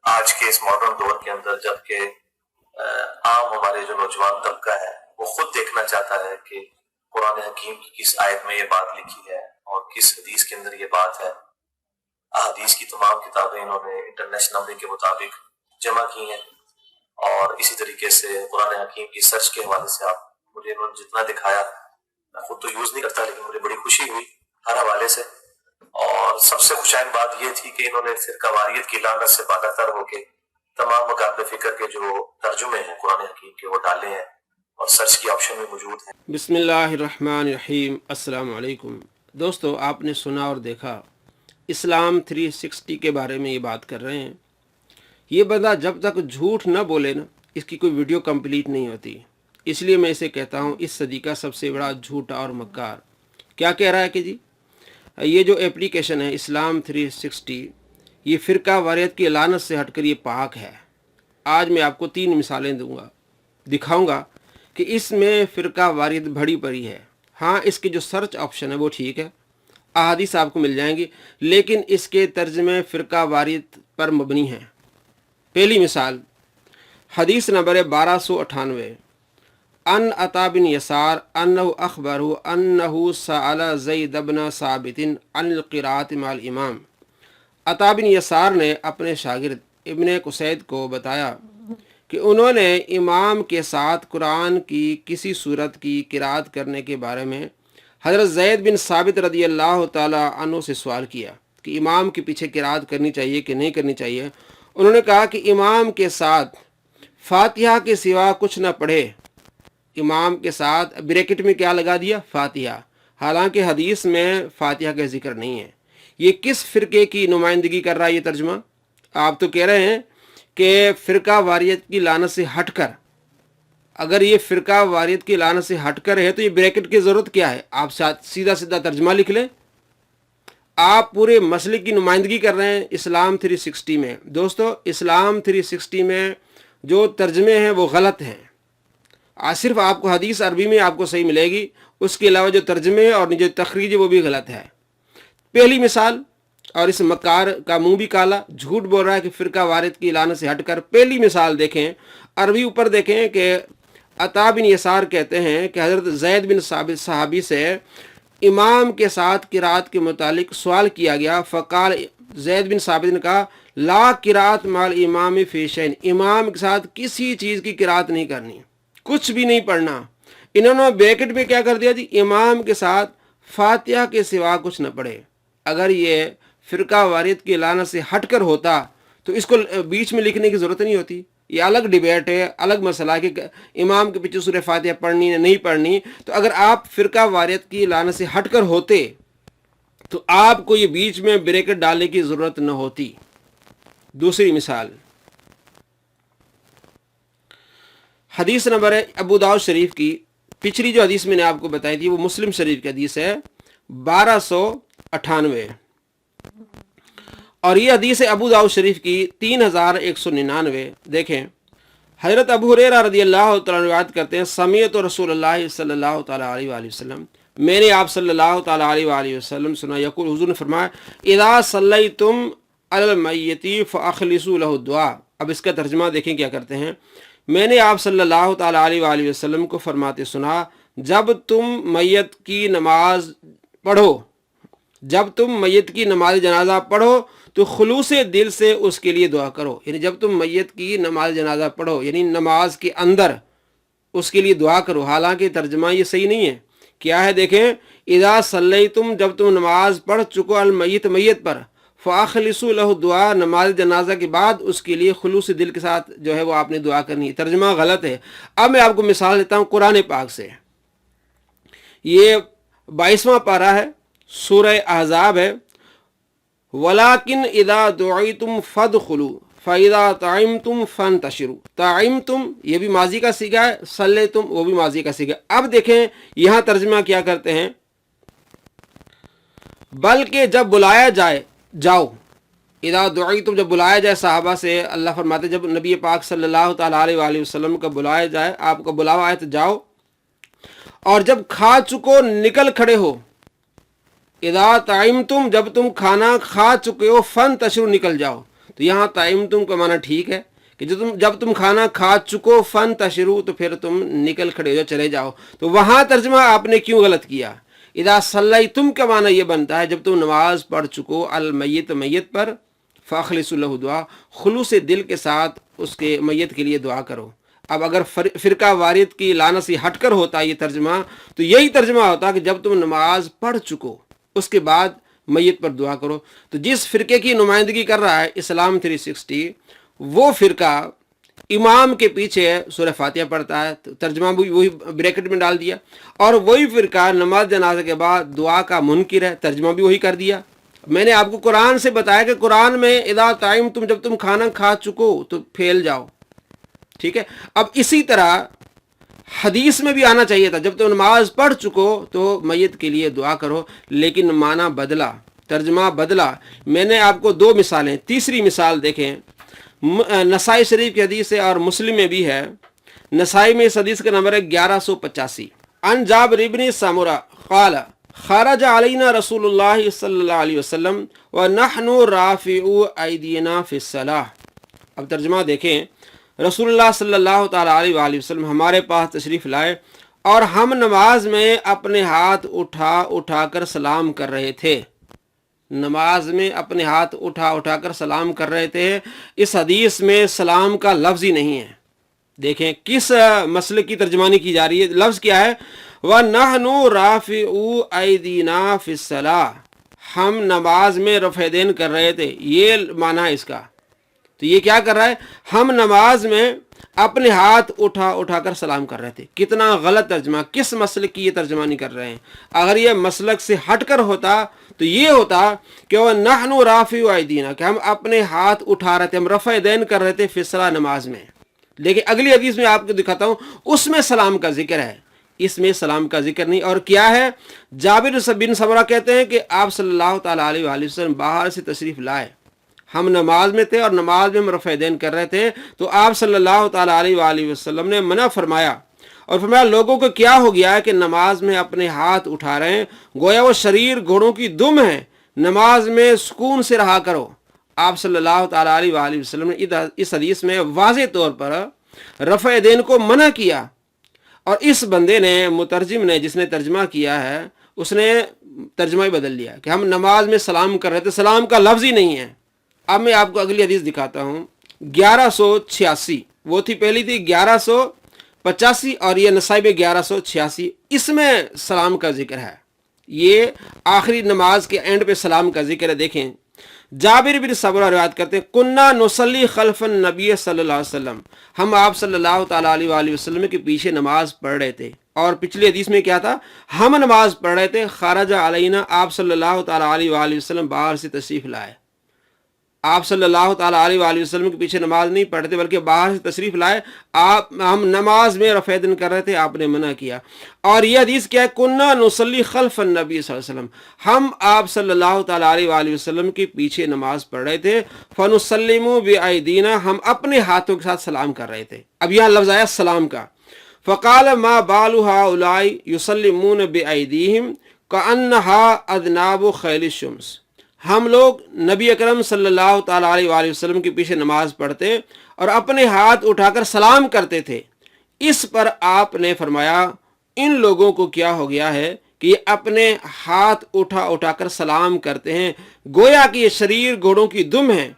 آج کے اس ماڈرن دور کے اندر جبکہ عام ہمارے جو نوجوان طبقہ ہے وہ خود دیکھنا چاہتا ہے کہ قرآن حکیم کی کس آیت میں یہ بات لکھی ہے اور کس حدیث کے اندر یہ بات ہے۔ احادیث کی تمام کتابیں انہوں نے انٹرنیشنل نمبر کے مطابق جمع کی ہیں، اور اسی طریقے سے قرآن حکیم کی سرچ کے حوالے سے آپ مجھے انہوں نے جتنا دکھایا، میں خود تو یوز نہیں کرتا لیکن مجھے بڑی خوشی ہوئی ہر حوالے سے۔ اور سب سے خوشائن بات یہ تھی کہ انہوں نے فرقہ واریت کی لعنت سے بالاتر ہو کے تمام مقابل فکر کے جو ترجمے ہیں قرآن حکیم کے وہ ڈالے ہیں اور سرچ کی آپشن میں موجود ہیں۔ بسم اللہ الرحمن الرحیم۔ السلام علیکم دوستو، آپ نے سنا اور دیکھا اسلام 360 کے بارے میں یہ بات کر رہے ہیں۔ یہ بندہ جب تک جھوٹ نہ بولے نا، اس کی کوئی ویڈیو کمپلیٹ نہیں ہوتی۔ اس لیے میں اسے کہتا ہوں اس صدی کا سب سے بڑا جھوٹا اور مکار۔ کیا کہہ رہا ہے کہ جی یہ جو اپلیکیشن ہے اسلام 360، یہ فرقہ واریت کی لعنت سے ہٹ کر یہ پاک ہے۔ آج میں آپ کو 3 مثالیں دوں گا، دکھاؤں گا کہ اس میں فرقہ واریت بھری پڑی ہے۔ ہاں، اس کی جو سرچ آپشن ہے وہ ٹھیک ہے، احادیث آپ کو مل جائیں گی، لیکن اس کے ترجمے فرقہ واریت پر مبنی ہیں۔ پہلی مثال، حدیث نمبر 1298، ان عطا بن یسار انہ اخبرہ انہ سأل زید بن ثابت عن القراءۃ مع الامام۔ عطا بن یسار نے اپنے شاگرد ابن قصید کو بتایا کہ انہوں نے امام کے ساتھ قرآن کی کسی صورت کی قراءت کرنے کے بارے میں حضرت زید بن ثابت رضی اللہ تعالی عنہ سے سوال کیا کہ امام کے پیچھے قراءت کرنی چاہیے کہ نہیں کرنی چاہیے۔ انہوں نے کہا کہ امام کے ساتھ فاتحہ کے سوا کچھ نہ پڑھے۔ امام کے ساتھ بریکٹ میں کیا لگا دیا؟ فاتحہ، حالانکہ حدیث میں فاتحہ کا ذکر نہیں ہے۔ یہ کس فرقے کی نمائندگی کر رہا ہے یہ ترجمہ؟ آپ تو کہہ رہے ہیں کہ فرقہ واریت کی لعنت سے ہٹ کر، اگر یہ فرقہ واریت کی لعنت سے ہٹ کر ہے تو یہ بریکٹ کی ضرورت کیا ہے؟ آپ سیدھا سیدھا ترجمہ لکھ لیں۔ آپ پورے مسئلے کی نمائندگی کر رہے ہیں اسلام 360 میں۔ دوستو، اسلام 360 میں جو ترجمے ہیں وہ غلط ہیں۔ صرف آپ کو حدیث عربی میں آپ کو صحیح ملے گی، اس کے علاوہ جو ترجمے اور جو تخریج ہے وہ بھی غلط ہے۔ پہلی مثال، اور اس مکار کا منہ بھی کالا، جھوٹ بول رہا ہے کہ فرقہ واریت کی لعنت سے ہٹ کر۔ پہلی مثال دیکھیں، عربی اوپر دیکھیں کہ عطا بن یسار کہتے ہیں کہ حضرت زید بن ثابت صحابی سے امام کے ساتھ قراءت کے متعلق سوال کیا گیا۔ فقال، زید بن ثابت نے کہا، لا قراءت مع الامام فی شیء، امام کے ساتھ کسی چیز کی قراءت نہیں کرنی، کچھ بھی نہیں پڑھنا۔ انہوں نے بریکٹ میں کیا کر دیا جی؟ امام کے ساتھ فاتحہ کے سوا کچھ نہ پڑھے۔ اگر یہ فرقہ واریت کی لعنت سے ہٹ کر ہوتا تو اس کو بیچ میں لکھنے کی ضرورت نہیں ہوتی۔ یہ الگ ڈیبیٹ ہے، الگ مسئلہ کہ امام کے پیچھے سورہ فاتحہ پڑھنی یا نہیں پڑھنی۔ تو اگر آپ فرقہ واریت کی لعنت سے ہٹ کر ہوتے تو آپ کو یہ بیچ میں بریکٹ ڈالنے کی ضرورت نہ ہوتی۔ دوسری مثال، حدیث نمبر ہے ابو داؤد شریف کی، پچھلی جو حدیث میں نے آپ کو بتائی تھی وہ مسلم شریف کی حدیث ہے 1298، اور یہ حدیث ہے ابو داؤد شریف کی 3199۔ دیکھیں، حضرت ابو ہریرہ رضی اللہ تعالیٰ روایت کرتے ہیں، سمیعت رسول اللہ صلی اللہ تعالیٰ علیہ وآلہ وسلم، میں نے آپ صلی اللہ تعالیٰ علیہ وآلہ وسلم سنا، یقول، حضور نے فرمایا، اذا صلیتم علی المیت فاخلصوا له الدعاء۔ اب اس کا ترجمہ دیکھیں کیا کرتے ہیں۔ میں نے آپ صلی اللہ تعالیٰ علیہ وآلہ وسلم کو فرماتے سنا، جب تم میت کی نماز پڑھو، جب تم میت کی نماز جنازہ پڑھو تو خلوص دل سے اس کے لیے دعا کرو۔ یعنی جب تم میت کی نماز جنازہ پڑھو، یعنی نماز کے اندر اس کے لیے دعا کرو۔ حالانکہ ترجمہ یہ صحیح نہیں ہے۔ کیا ہے دیکھیں، اذا صلیتم، جب تم نماز پڑھ چکو المیت، میت پر، فاخلصوا له الدعاء، نماز جنازہ کے بعد اس کے لیے خلوص دل کے ساتھ جو ہے وہ آپ نے دعا کرنی ہے۔ ترجمہ غلط ہے۔ اب میں آپ کو مثال دیتا ہوں قرآن پاک سے۔ یہ 22واں پارہ ہے، سورہ احزاب ہے، وَلَٰكِنْ إِذَا دُعِيتُمْ فَادْخُلُوا فَإِذَا طَعِمْتُمْ فَانْتَشِرُوا۔ طَعِمْتُمْ یہ بھی ماضی کا صیغہ ہے، صلیتم وہ بھی ماضی کا صیغہ۔ اب دیکھیں یہاں ترجمہ کیا کرتے ہیں، بلکہ جب بلایا جائے جاؤ۔ اذا دعیتم، جب بلایا جائے صحابہ سے، اللہ فرماتے جب نبی پاک صلی اللہ تعالیٰ علیہ وآلہ وسلم کا بلایا جائے، آپ کا بلاوا آئے تو جاؤ، اور جب کھا چکو نکل کھڑے ہو۔ اذا طعمتم، جب تم کھانا کھا چکے ہو، فانتشروا، نکل جاؤ۔ تو یہاں تعیم تم کا معنی ٹھیک ہے کہ جب تم کھانا کھا چکو فن تشرو تو پھر تم نکل کھڑے ہو جاؤ، چلے جاؤ، تو وہاں ترجمہ آپ نے کیوں غلط کیا؟ اذا صلیتم کا معنی یہ بنتا ہے جب تم نماز پڑھ چکو المیت میت پر، فاخلصوا لہ دعا، خلوص دل کے ساتھ اس کے میت کے لیے دعا کرو۔ اب اگر فرقہ واریت کی لعنت سے ہٹ کر ہوتا یہ ترجمہ تو یہی ترجمہ ہوتا کہ جب تم نماز پڑھ چکو اس کے بعد میت پر دعا کرو۔ تو جس فرقے کی نمائندگی کر رہا ہے اسلام 360، وہ فرقہ امام کے پیچھے سورہ فاتحہ پڑھتا ہے، تو ترجمہ بھی وہی بریکٹ میں ڈال دیا، اور وہی فرقہ نماز جنازہ کے بعد دعا کا منکر ہے، ترجمہ بھی وہی کر دیا۔ میں نے آپ کو قرآن سے بتایا کہ قرآن میں اذا تعیم تم، جب تم کھانا کھا چکو تو پھیل جاؤ، ٹھیک ہے۔ اب اسی طرح حدیث میں بھی آنا چاہیے تھا جب تم نماز پڑھ چکو تو میت کے لیے دعا کرو، لیکن معنی بدلا، ترجمہ بدلا۔ میں نے آپ کو دو مثالیں، تیسری مثال دیکھیں، نسائی شریف کی حدیث ہے اور مسلم میں بھی ہے۔ نسائی میں اس حدیث کا نمبر ہے 1185۔ عن جابر بن سمرہ قال خرج علینا رسول اللہ صلی اللہ علیہ وسلم ونحن رافعو ایدینا فی الصلاۃ۔ اب ترجمہ دیکھیں، رسول اللہ صلی اللہ تعالیٰ علیہ وآلہ وسلم ہمارے پاس تشریف لائے اور ہم نماز میں اپنے ہاتھ اٹھا کر سلام کر رہے تھے۔ نماز میں اپنے ہاتھ اٹھا کر سلام کر رہے تھے۔ اس حدیث میں سلام کا لفظ ہی نہیں ہے۔ دیکھیں کس مسئلے کی ترجمانی کی جا رہی ہے، لفظ کیا ہے؟ وَنَحْنُ رَافِعُو أَيْدِينَا فِي الصَّلَاةِ، ہم نماز میں رفع دین کر رہے تھے، یہ معنی ہے اس کا۔ تو یہ کیا کر رہا ہے؟ ہم نماز میں اپنے ہاتھ اٹھا کر سلام کر رہے تھے۔ کتنا غلط ترجمہ، کس مسلک کی یہ ترجمانی کر رہے ہیں؟ اگر یہ مسلک سے ہٹ کر ہوتا تو یہ ہوتا کہ وہ نحن رافعو ایدینا، کہ ہم اپنے ہاتھ اٹھا رہے تھے، ہم رفع دین کر رہے تھے فی الصلاۃ، نماز میں۔ لیکن اگلی حدیث میں آپ کو دکھاتا ہوں، اس میں سلام کا ذکر ہے، اس میں سلام کا ذکر نہیں۔ اور کیا ہے؟ جابر بن سمرہ کہتے ہیں کہ آپ صلی اللہ تعالیٰ علیہ وآلہ وسلم باہر سے تشریف لائے، ہم نماز میں تھے اور نماز میں ہم رفع دین کر رہے تھے، تو آپ صلی اللہ تعالیٰ علیہ وآلہ وسلم نے منع فرمایا اور فرمایا لوگوں کو کیا ہو گیا ہے کہ نماز میں اپنے ہاتھ اٹھا رہے ہیں، گویا وہ شریر گھوڑوں کی دم ہے، نماز میں سکون سے رہا کرو۔ آپ صلی اللہ تعالیٰ علیہ وآلہ وسلم نے اس حدیث میں واضح طور پر رفع دین کو منع کیا، اور اس بندے نے، مترجم نے، جس نے ترجمہ کیا ہے، اس نے ترجمہ ہی بدل لیا کہ ہم نماز میں سلام کر رہے تھے، سلام کا لفظ ہی نہیں ہے۔ اب میں آپ کو اگلی حدیث دکھاتا ہوں، 1186، وہ تھی پہلی تھی 1185 اور یہ نسائی میں 1186، اس میں سلام کا ذکر ہے، یہ آخری نماز کے اینڈ پہ سلام کا ذکر ہے۔ دیکھیں جابر بن سمرہ روایت کرتے ہیں، کننا نصلی خلف النبی صلی اللہ علیہ وسلم، ہم آپ صلی اللہ تعالیٰ علیہ وآلہ وسلم کے پیچھے نماز پڑھ رہے تھے، اور پچھلی حدیث میں کیا تھا؟ ہم نماز پڑھ رہے تھے، خرج علینا، آپ صلی اللہ تعالیٰ علیہ وآلہ وسلم باہر سے تشریف لائے۔ آپ صلی اللہ تعالیٰ علیہ وآلہ وسلم کے پیچھے نماز نہیں پڑھتے بلکہ باہر سے تشریف لائے، ہم نماز میں رفع دین کر رہے تھے، آپ نے منع کیا۔ اور یہ حدیث کیا ہے؟ کننا نصلی خلف النبی صلی اللہ علیہ وسلم، ہم آپ صلی اللہ تعالیٰ علیہ وآلہ وسلم کے پیچھے نماز پڑھ رہے تھے، فنسلم بایدینا، ہم اپنے ہاتھوں کے ساتھ سلام کر رہے تھے۔ اب یہاں لفظ آیا سلام کا، فقال ما بال هؤلاء يسلمون بایدیہم کأنها اذناب خیل الشمس، ہم لوگ نبی اکرم صلی اللہ تعالیٰ علیہ وآلہ وسلم کے پیچھے نماز پڑھتے اور اپنے ہاتھ اٹھا کر سلام کرتے تھے۔ اس پر آپ نے فرمایا ان لوگوں کو کیا ہو گیا ہے کہ یہ اپنے ہاتھ اٹھا کر سلام کرتے ہیں، گویا کہ یہ شریر گھوڑوں کی دم ہے،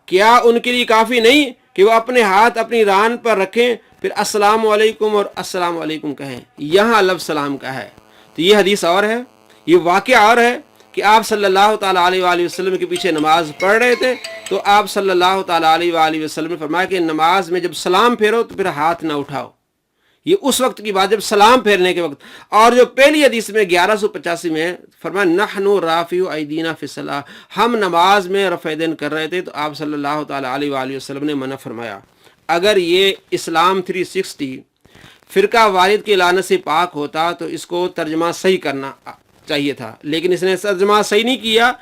کیا ان کے لیے کافی نہیں کہ وہ اپنے ہاتھ اپنی ران پر رکھیں پھر السلام علیکم اور السلام علیکم کہیں؟ یہاں لفظ سلام کا ہے۔ تو یہ حدیث اور ہے، یہ واقعہ اور ہے کہ آپ صلی اللہ تعالیٰ علیہ وآلہ وسلم کے پیچھے نماز پڑھ رہے تھے، تو آپ صلی اللہ تعالیٰ علیہ وآلہ وسلم نے فرمایا کہ نماز میں جب سلام پھیرو تو پھر ہاتھ نہ اٹھاؤ۔ یہ اس وقت کی بات جب سلام پھیرنے کے وقت۔ اور جو پہلی حدیث میں 1185 میں فرمایا نحن رافعو ایدینا فی الصلاۃ، ہم نماز میں رفع دین کر رہے تھے، تو آپ صلی اللہ تعالیٰ علیہ وآلہ وسلم نے منع فرمایا۔ اگر یہ اسلام 360 فرقہ واحد کی لعنت سے پاک ہوتا تو اس کو ترجمہ صحیح کرنا چاہیے تھا، لیکن اس نے ترجمہ صحیح نہیں کیا،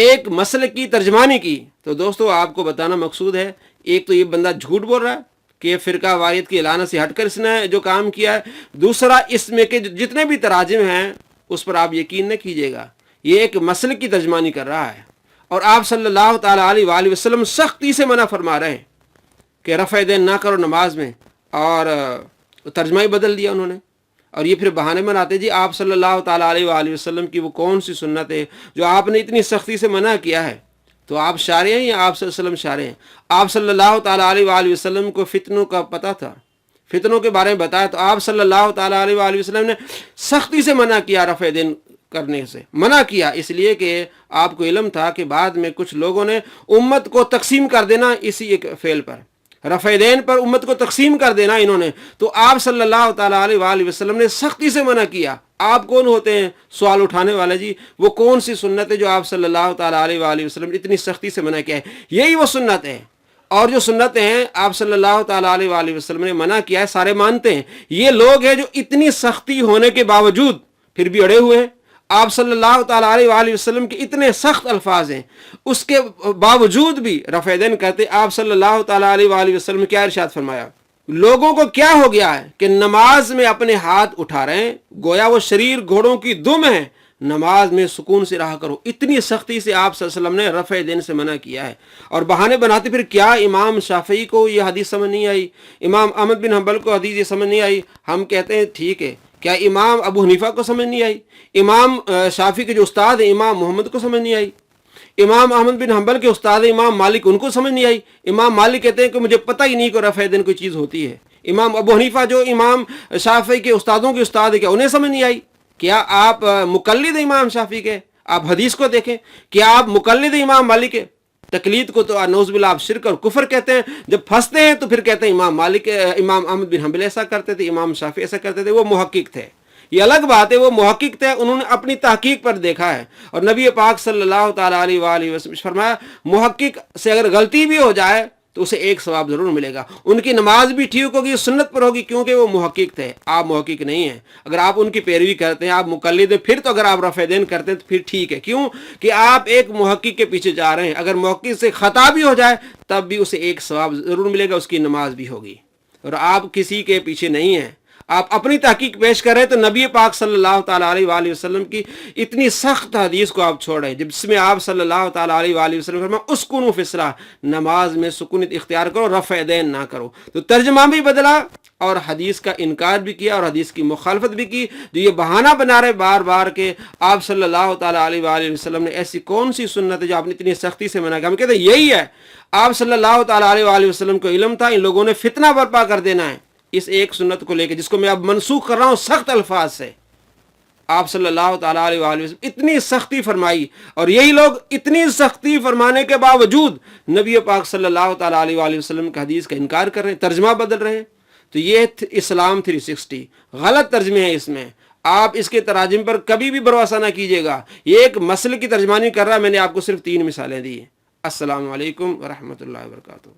ایک مسلک کی ترجمانی کی۔ تو دوستو آپ کو بتانا مقصود ہے، ایک تو یہ بندہ جھوٹ بول رہا ہے کہ فرقہ واریت کی لعنت سے ہٹ کر اس نے جو کام کیا ہے، دوسرا اس میں کے جتنے بھی تراجم ہیں اس پر آپ یقین نہ کیجیے گا، یہ ایک مسلک کی ترجمانی کر رہا ہے، اور آپ صلی اللہ تعالیٰ علیہ وآلہ وسلم سختی سے منع فرما رہے ہیں کہ رفع دین نہ کرو نماز میں، اور ترجمہ ہی بدل دیا انہوں نے، اور یہ پھر بہانے بناتے جی آپ صلی اللہ تعالیٰ علیہ وآلہ وسلم کی وہ کون سی سنت ہے جو آپ نے اتنی سختی سے منع کیا ہے؟ تو آپ شارع ہیں یا آپ صلی اللہ علیہ وسلم شارع ہیں؟ آپ صلی اللہ تعالیٰ علیہ وآلہ وسلم کو فتنوں کا پتہ تھا، فتنوں کے بارے میں بتایا، تو آپ صلی اللہ تعالیٰ علیہ وآلہ وسلم نے سختی سے منع کیا رفع دین کرنے سے، منع کیا اس لیے کہ آپ کو علم تھا کہ بعد میں کچھ لوگوں نے امت کو تقسیم کر دینا اسی ایک فعل پر، رفع دین پر امت کو تقسیم کر دینا انہوں نے، تو آپ صلی اللہ تعالیٰ علیہ وآلہ وسلم نے سختی سے منع کیا۔ آپ کون ہوتے ہیں سوال اٹھانے والے جی؟ وہ کون سی سنت ہے جو آپ صلی اللہ تعالیٰ علیہ وآلہ وسلم نے اتنی سختی سے منع کیا ہے؟ یہی وہ سنت ہے، اور جو سنتیں ہیں آپ صلی اللہ تعالیٰ علیہ وآلہ وسلم نے منع کیا ہے سارے مانتے ہیں۔ یہ لوگ ہیں جو اتنی سختی ہونے کے باوجود پھر بھی اڑے ہوئے ہیں، آپ صلی اللہ تعالیٰ علیہ وآلہ وسلم کے اتنے سخت الفاظ ہیں، اس کے باوجود بھی رفع دین کرتے۔ آپ صلی اللہ تعالیٰ علیہ وآلہ وسلم نے کیا ارشاد فرمایا؟ لوگوں کو کیا ہو گیا ہے کہ نماز میں اپنے ہاتھ اٹھا رہے ہیں گویا وہ شریر گھوڑوں کی دم ہے، نماز میں سکون سے رہا کرو۔ اتنی سختی سے آپ صلی اللہ علیہ وسلم نے رفع دین سے منع کیا ہے، اور بہانے بناتے پھر کیا امام شافعی کو یہ حدیث سمجھ نہیں آئی، امام احمد بن حنبل کو حدیث یہ سمجھ نہیں آئی؟ ہم کہتے ہیں ٹھیک ہے، کیا امام ابو حنیفہ کو سمجھ نہیں آئی؟ امام شافعی کے جو استاد ہیں امام محمد کو سمجھ نہیں آئی؟ امام احمد بن حنبل کے استاد امام مالک ان کو سمجھ نہیں آئی؟ امام مالک کہتے ہیں کہ مجھے پتہ ہی نہیں کہ رفع دین کوئی چیز ہوتی ہے۔ امام ابو حنیفہ جو امام شافعی کے استادوں کے استاد ہے، کیا انہیں سمجھ نہیں آئی؟ کیا آپ مقلد امام شافعی کے؟ آپ حدیث کو دیکھیں، کیا آپ مقلد امام مالک کے؟ تقلید کو تو نعوذ باللہ آپ شرک اور کفر کہتے ہیں، جب پھنستے ہیں تو پھر کہتے ہیں امام مالک امام احمد بن حنبل ایسا کرتے تھے، امام شافعی ایسا کرتے تھے۔ وہ محقق تھے، یہ الگ بات ہے، وہ محقق تھے، انہوں نے اپنی تحقیق پر دیکھا ہے، اور نبی پاک صلی اللہ تعالیٰ علیہ وآلہ وسلم فرمایا محقق سے اگر غلطی بھی ہو جائے تو اسے ایک ثواب ضرور ملے گا، ان کی نماز بھی ٹھیک ہوگی، سنت پر ہوگی، کیونکہ وہ محقق تھے، آپ محقق نہیں ہیں۔ اگر آپ ان کی پیروی کرتے ہیں، آپ مقلد ہیں، پھر تو اگر آپ رفع دین کرتے ہیں تو پھر ٹھیک ہے، کیوں کہ آپ ایک محقق کے پیچھے جا رہے ہیں، اگر محقق سے خطا بھی ہو جائے تب بھی اسے ایک ثواب ضرور ملے گا، اس کی نماز بھی ہوگی، اور آپ کسی کے پیچھے نہیں ہیں، آپ اپنی تحقیق پیش کر رہے ہیں۔ تو نبی پاک صلی اللہ تعالیٰ علیہ وآلہ وسلم کی اتنی سخت حدیث کو آپ چھوڑ رہے ہیں جس میں آپ صلی اللہ تعالیٰ علیہ وآلہ وسلم فرمایا اسکنوا فی الصلاۃ، نماز میں سکونیت اختیار کرو، رفع دین نہ کرو۔ تو ترجمہ بھی بدلا اور حدیث کا انکار بھی کیا اور حدیث کی مخالفت بھی کی، جو یہ بہانہ بنا رہے بار بار کہ آپ صلی اللہ تعالیٰ علیہ وآلہ وسلم نے ایسی کون سی سنت ہے جو آپ نے اتنی سختی سے منع کیا؟ ہم کہتے ہیں یہی ہے، آپ صلی اللہ تعالیٰ علیہ وآلہ وسلم کو علم تھا ان لوگوں نے فتنہ برپا کر دینا ہے اس ایک سنت کو لے کے، جس کو میں اب منسوخ کر رہا ہوں سخت الفاظ سے۔ آپ صلی اللہ تعالیٰ علیہ وآلہ وسلم اتنی سختی فرمائی، اور یہی لوگ اتنی سختی فرمانے کے باوجود نبی پاک صلی اللہ تعالیٰ علیہ وآلہ وسلم کی حدیث کا انکار کر رہے ہیں، ترجمہ بدل رہے ہیں۔ تو یہ اسلام 360 غلط ترجمے ہیں، اس میں آپ اس کے تراجم پر کبھی بھی بھروسہ نہ کیجیے گا، یہ ایک مسئلے کی ترجمانی کر رہا ہے۔ میں نے آپ کو صرف 3 مثالیں دی ہیں۔ السلام علیکم ورحمۃ اللہ وبرکاتہ۔